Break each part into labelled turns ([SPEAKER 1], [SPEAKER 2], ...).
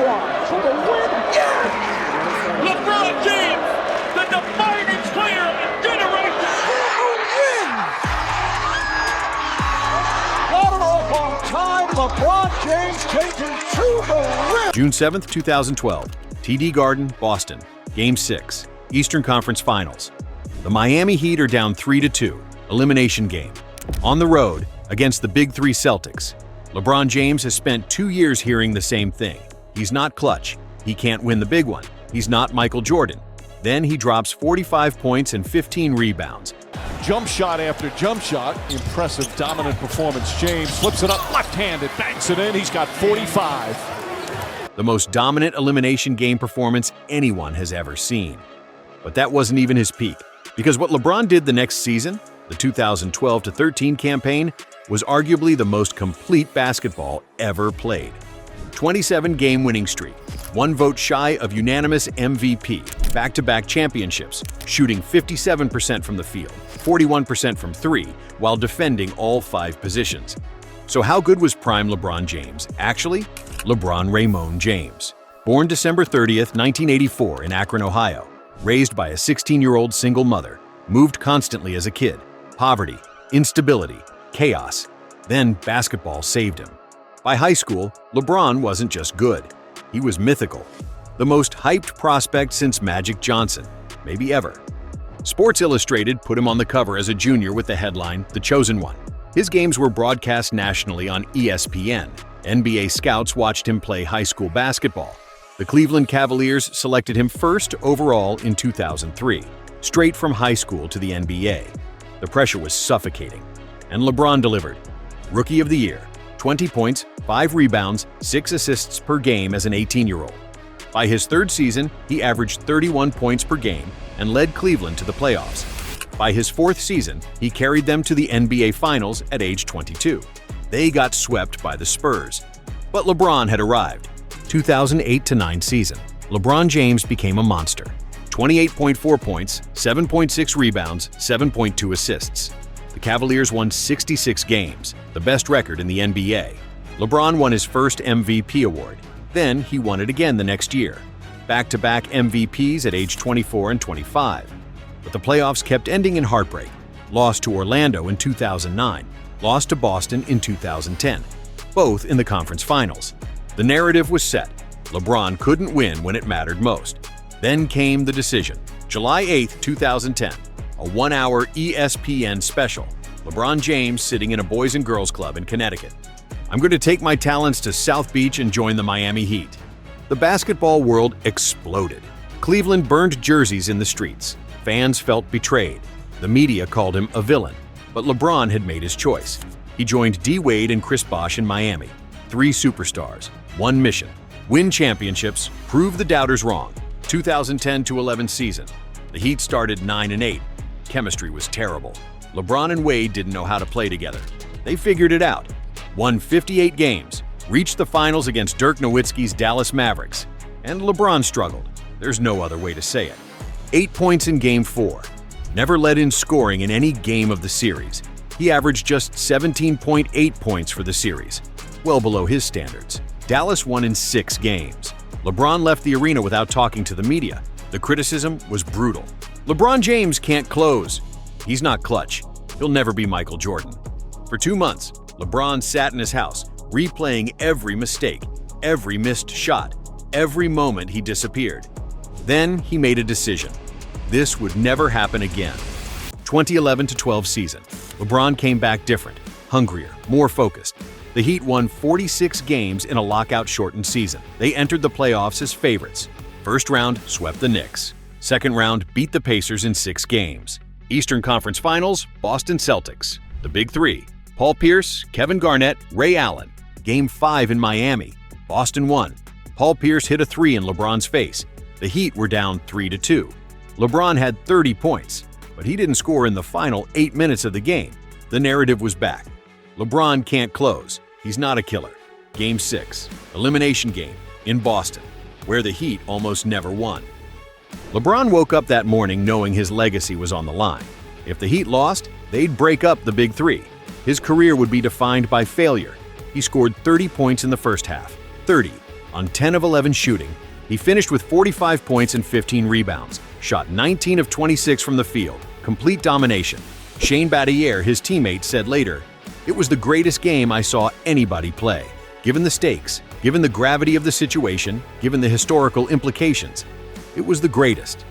[SPEAKER 1] LeBron for the win. Yes!
[SPEAKER 2] LeBron James, the defining player of the generation.
[SPEAKER 1] Water on time. LeBron James taking to the rim.
[SPEAKER 3] June 7th, 2012. TD Garden, Boston. Game 6. Eastern Conference Finals. The Miami Heat are down 3-2. Elimination game. On the road against the Big Three Celtics. LeBron James has spent 2 years hearing the same thing. He's not clutch. He can't win the big one. He's not Michael Jordan. Then he drops 45 points and 15 rebounds.
[SPEAKER 4] Jump shot after jump shot. Impressive, dominant performance. James flips it up left-handed, banks it in. He's got 45.
[SPEAKER 3] The most dominant elimination game performance anyone has ever seen. But that wasn't even his peak, because what LeBron did the next season, the 2012-13 campaign, was arguably the most complete basketball ever played. 27-game winning streak, 1 vote shy of unanimous MVP, back-to-back championships, shooting 57% from the field, 41% from 3, while defending all 5 positions. So how good was prime LeBron James? Actually, LeBron Raymond James. Born December 30th, 1984 in Akron, Ohio. Raised by a 16-year-old single mother. Moved constantly as a kid. Poverty, instability, chaos. Then basketball saved him. By high school, LeBron wasn't just good. He was mythical. The most hyped prospect since Magic Johnson, maybe ever. Sports Illustrated put him on the cover as a junior with the headline, "The Chosen One." His games were broadcast nationally on ESPN. NBA scouts watched him play high school basketball. The Cleveland Cavaliers selected him first overall in 2003, straight from high school to the NBA. The pressure was suffocating, and LeBron delivered. Rookie of the Year, 20 points, 5 rebounds, 6 assists per game as an 18-year-old. By his 3rd season, he averaged 31 points per game and led Cleveland to the playoffs. By his 4th season, he carried them to the NBA Finals at age 22. They got swept by the Spurs. But LeBron had arrived. 2008-9 season, LeBron James became a monster. 28.4 points, 7.6 rebounds, 7.2 assists. The Cavaliers won 66 games, the best record in the NBA. LeBron won his first MVP award. Then he won it again the next year. Back-to-back MVPs at age 24 and 25. But the playoffs kept ending in heartbreak. Lost to Orlando in 2009. Lost to Boston in 2010. Both in the conference finals. The narrative was set. LeBron couldn't win when it mattered most. Then came the decision. July 8, 2010. A 1-hour ESPN special. LeBron James sitting in a Boys and Girls Club in Connecticut. "I'm going to take my talents to South Beach and join the Miami Heat." The basketball world exploded. Cleveland burned jerseys in the streets. Fans felt betrayed. The media called him a villain. But LeBron had made his choice. He joined D. Wade and Chris Bosh in Miami. 3 superstars, 1 mission. Win championships, prove the doubters wrong. 2010-11 season. The Heat started 9-8. Chemistry was terrible. LeBron and Wade didn't know how to play together. They figured it out. Won 58 games. Reached the finals against Dirk Nowitzki's Dallas Mavericks. And LeBron struggled. There's no other way to say it. 8 points in Game 4. Never led in scoring in any game of the series. He averaged just 17.8 points for the series, well below his standards. Dallas won in 6 games. LeBron left the arena without talking to the media. The criticism was brutal. LeBron James can't close. He's not clutch. He'll never be Michael Jordan. For 2 months, LeBron sat in his house, replaying every mistake, every missed shot, every moment he disappeared. Then he made a decision. This would never happen again. 2011-12 season. LeBron came back different, hungrier, more focused. The Heat won 46 games in a lockout-shortened season. They entered the playoffs as favorites. First round, swept the Knicks. Second round, beat the Pacers in 6 games. Eastern Conference Finals, Boston Celtics. The Big Three: Paul Pierce, Kevin Garnett, Ray Allen. Game 5 in Miami. Boston won. Paul Pierce hit a 3 in LeBron's face. The Heat were down 3-2. LeBron had 30 points, but he didn't score in the final 8 minutes of the game. The narrative was back. LeBron can't close. He's not a killer. Game 6, elimination game, in Boston, where the Heat almost never won. LeBron woke up that morning knowing his legacy was on the line. If the Heat lost, they'd break up the Big Three. His career would be defined by failure. He scored 30 points in the first half, 30 On 10 of 11 shooting, he finished with 45 points and 15 rebounds, shot 19 of 26 from the field, complete domination. Shane Battier, his teammate, said later, "It was the greatest game I saw anybody play. Given the stakes, given the gravity of the situation, given the historical implications, it was the greatest."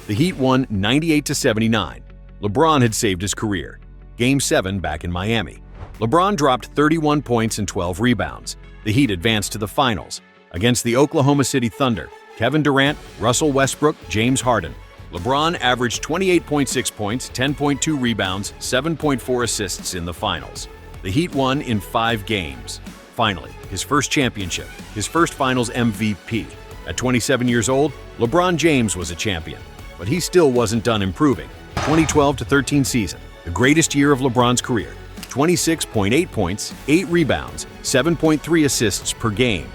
[SPEAKER 3] The Heat won 98-79. LeBron had saved his career. Game 7 back in Miami. LeBron dropped 31 points and 12 rebounds. The Heat advanced to the finals. Against the Oklahoma City Thunder, Kevin Durant, Russell Westbrook, James Harden. LeBron averaged 28.6 points, 10.2 rebounds, 7.4 assists in the finals. The Heat won in 5 games. Finally, his first championship, his first finals MVP. At 27 years old, LeBron James was a champion, but he still wasn't done improving. 2012-13 season, the greatest year of LeBron's career. 26.8 points, 8 rebounds, 7.3 assists per game.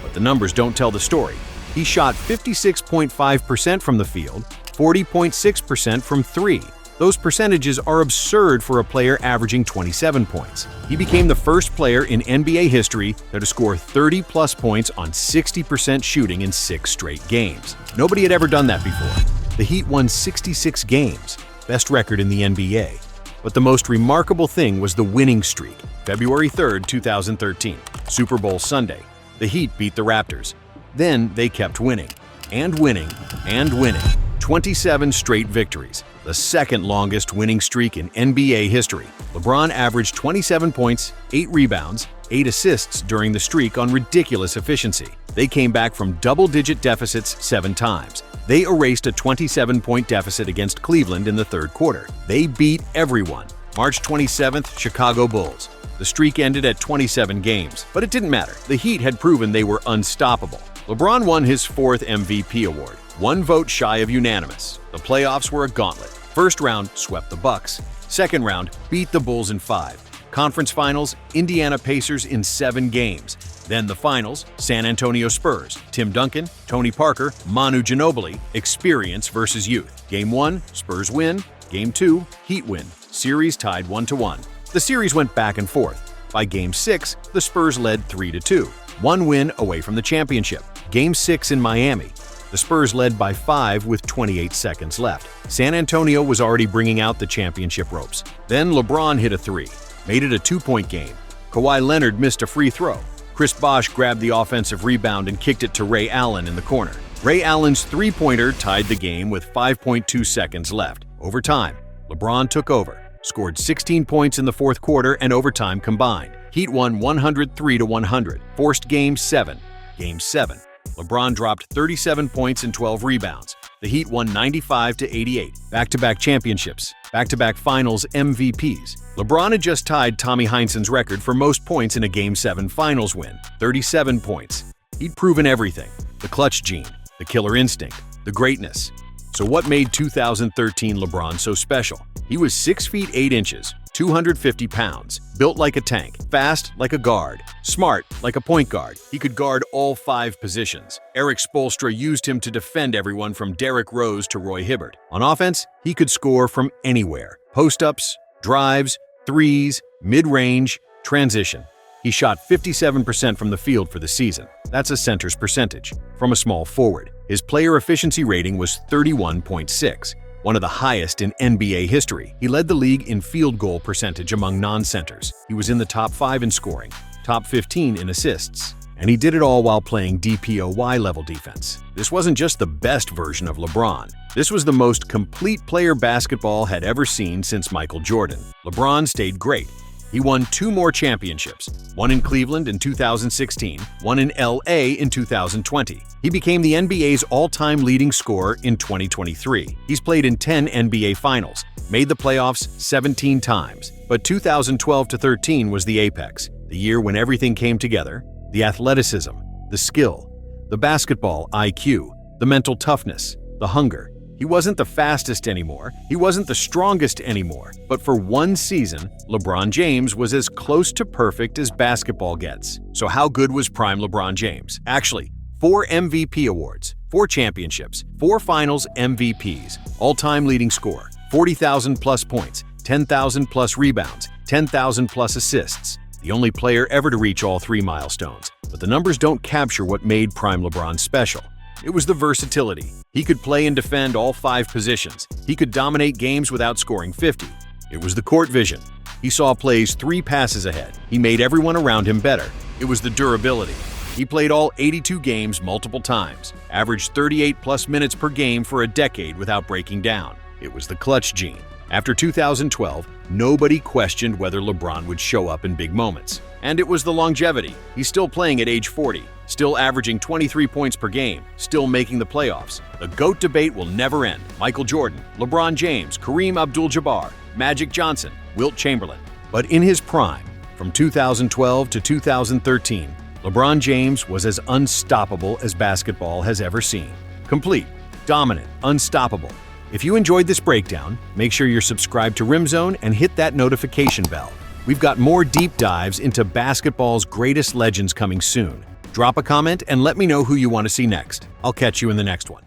[SPEAKER 3] But the numbers don't tell the story. He shot 56.5% from the field, 40.6% from 3. Those percentages are absurd for a player averaging 27 points. He became the first player in NBA history to score 30-plus points on 60% shooting in 6 straight games. Nobody had ever done that before. The Heat won 66 games, best record in the NBA. But the most remarkable thing was the winning streak. February 3, 2013, Super Bowl Sunday. The Heat beat the Raptors. Then they kept winning, and winning, and winning. 27 straight victories, the second longest winning streak in NBA history. LeBron averaged 27 points, 8 rebounds, 8 assists during the streak on ridiculous efficiency. They came back from double-digit deficits 7 times. They erased a 27-point deficit against Cleveland in the third quarter. They beat everyone. March 27th, Chicago Bulls. The streak ended at 27 games, but it didn't matter. The Heat had proven they were unstoppable. LeBron won his 4th MVP award, 1 vote shy of unanimous. The playoffs were a gauntlet. First round, swept the Bucks. Second round, beat the Bulls in 5. Conference finals, Indiana Pacers in 7 games. Then the finals, San Antonio Spurs, Tim Duncan, Tony Parker, Manu Ginobili, experience versus youth. Game 1, Spurs win. Game 2, Heat win. Series tied 1-1. The series went back and forth. By Game 6, the Spurs led 3-2. 1 win away from the championship. Game 6 in Miami. The Spurs led by 5 with 28 seconds left. San Antonio was already bringing out the championship ropes. Then LeBron hit a 3, made it a 2-point game. Kawhi Leonard missed a free throw. Chris Bosh grabbed the offensive rebound and kicked it to Ray Allen in the corner. Ray Allen's 3-pointer tied the game with 5.2 seconds left. Overtime, LeBron took over, scored 16 points in the fourth quarter and overtime combined. Heat won 103-100, forced Game 7. Game 7, LeBron dropped 37 points and 12 rebounds. The Heat won 95-88. Back-to-back championships, back-to-back finals MVPs. LeBron had just tied Tommy Heinsohn's record for most points in a Game 7 finals win, 37 points. He'd proven everything: the clutch gene, the killer instinct, the greatness. So what made 2013 LeBron so special? He was 6 feet 8 inches, 250 pounds, built like a tank, fast like a guard, smart like a point guard. He could guard all 5 positions. Eric Spoelstra used him to defend everyone from Derrick Rose to Roy Hibbert. On offense, he could score from anywhere: post-ups, drives, threes, mid-range, transition. He shot 57% from the field for the season. That's a center's percentage. From a small forward, his player efficiency rating was 31.6, one of the highest in NBA history. He led the league in field goal percentage among non-centers. He was in the top 5 in scoring, top 15 in assists, and he did it all while playing DPOY-level defense. This wasn't just the best version of LeBron. This was the most complete player basketball had ever seen since Michael Jordan. LeBron stayed great. He won 2 more championships, one in Cleveland in 2016, one in LA in 2020. He became the NBA's all-time leading scorer in 2023. He's played in 10 NBA Finals, made the playoffs 17 times. But 2012-13 was the apex, the year when everything came together: the athleticism, the skill, the basketball IQ, the mental toughness, the hunger. He wasn't the fastest anymore. He wasn't the strongest anymore. But for one season, LeBron James was as close to perfect as basketball gets. So how good was prime LeBron James? Actually, 4 MVP awards, 4 championships, 4 finals MVPs, all-time leading scorer, 40,000 plus points, 10,000 plus rebounds, 10,000 plus assists. The only player ever to reach all 3 milestones. But the numbers don't capture what made prime LeBron special. It was the versatility. He could play and defend all 5 positions. He could dominate games without scoring 50. It was the court vision. He saw plays 3 passes ahead. He made everyone around him better. It was the durability. He played all 82 games multiple times, averaged 38+ minutes per game for a decade without breaking down. It was the clutch gene. After 2012, nobody questioned whether LeBron would show up in big moments. And it was the longevity. He's still playing at age 40, still averaging 23 points per game, still making the playoffs. The GOAT debate will never end. Michael Jordan, LeBron James, Kareem Abdul-Jabbar, Magic Johnson, Wilt Chamberlain. But in his prime, from 2012 to 2013, LeBron James was as unstoppable as basketball has ever seen. Complete, dominant, unstoppable. If you enjoyed this breakdown, make sure you're subscribed to RimZone and hit that notification bell. We've got more deep dives into basketball's greatest legends coming soon. Drop a comment and let me know who you want to see next. I'll catch you in the next one.